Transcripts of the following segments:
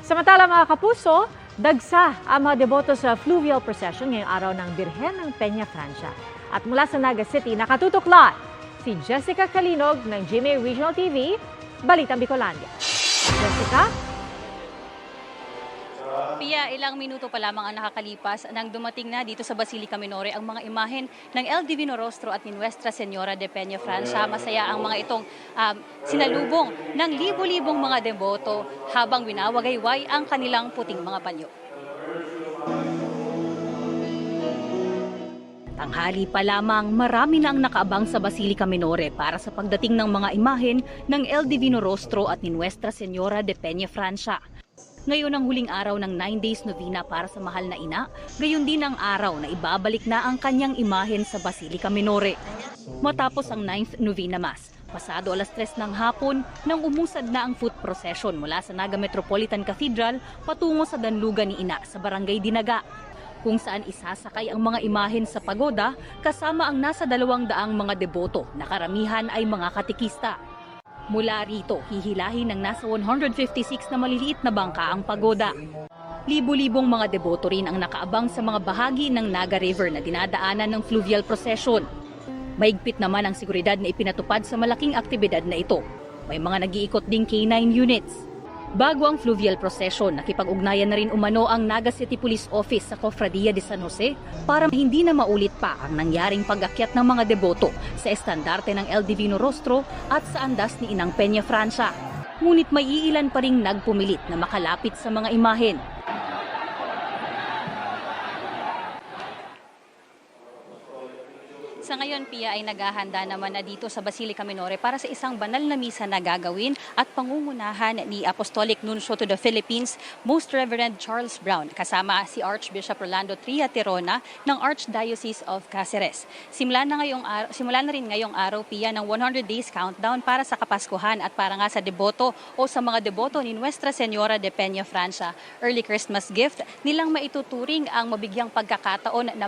Samantala mga kapuso, dagsa ang mga deboto sa fluvial procession ngayong araw ng Birhen ng Peña Francia. At mula sa Naga City, nakatutok live si Jessica Calinog ng GMA Regional TV, Balitang Bicolandia. Jessica? Pia, ilang minuto pa lamang ang nakakalipas nang dumating na dito sa Basilica Minore ang mga imahen ng El Divino Rostro at ni Nuestra Señora de Peña Francia. Masaya ang mga itong sinalubong ng libo-libong mga deboto habang winawagayway ang kanilang puting mga panyo. Tanghali pa lamang, marami na ang nakaabang sa Basilica Minore para sa pagdating ng mga imahen ng El Divino Rostro at ni Nuestra Señora de Peña Francia. Ngayon ang huling araw ng 9 days novena para sa mahal na ina, gayon din ang araw na ibabalik na ang kanyang imahen sa Basilica Minore. Matapos ang 9th novena mass, pasado alas 3 ng hapon nang umusad na ang foot procession mula sa Naga Metropolitan Cathedral patungo sa Danlugan ni Ina sa Barangay Dinaga, kung saan isasakay ang mga imahen sa pagoda kasama ang nasa 200 mga deboto na karamihan ay mga katikista. Mula rito, hihilahin ng nasa 156 na maliliit na bangka ang pagoda. Libo-libong mga deboto rin ang nakaabang sa mga bahagi ng Naga River na dinadaanan ng fluvial procession. Mahigpit naman ang seguridad na ipinatupad sa malaking aktibidad na ito. May mga nag-iikot ding K9 units. Bago ang fluvial procession, nakipag-ugnayan na rin umano ang Naga City Police Office sa Cofradia de San Jose para hindi na maulit pa ang nangyaring pag-akyat ng mga deboto sa estandarte ng El Divino Rostro at sa andas ni Inang Peña Francia. Ngunit may iilan pa ring nagpumilit na makalapit sa mga imahen. Sa ngayon, Pia, ay naghahanda naman na dito sa Basilica Minore para sa isang banal na misa na gagawin at pangungunahan ni Apostolic Nuncio to the Philippines, Most Reverend Charles Brown, kasama si Archbishop Rolando Tria Tirona ng Archdiocese of Cáceres. Simula na rin ngayong araw, Pia, ng 100 days countdown para sa Kapaskuhan at para nga sa deboto o sa mga deboto ni Nuestra Señora de Peña Francia. Early Christmas gift nilang maituturing ang mabigyang pagkakataon na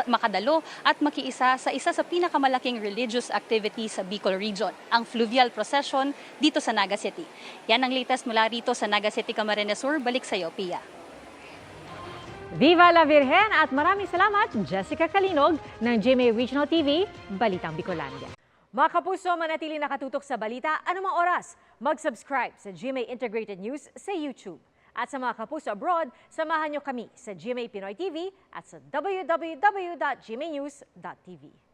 makadalo at makiisa sa pinakamalaking religious activity sa Bicol Region, ang fluvial procession dito sa Naga City. Yan ang latest mula rito sa Naga City, Camarines Sur. Balik sa iyo, Pia. Viva la Virgen at maraming salamat, Jessica Calinog ng GMA Regional TV, Balitang Bicolandia. Mga kapuso, manatili nakatutok sa balita anumang oras. Mag-subscribe sa GMA Integrated News sa YouTube. At sa mga kapuso abroad, samahan nyo kami sa GMA Pinoy TV at sa www.gmanews.tv.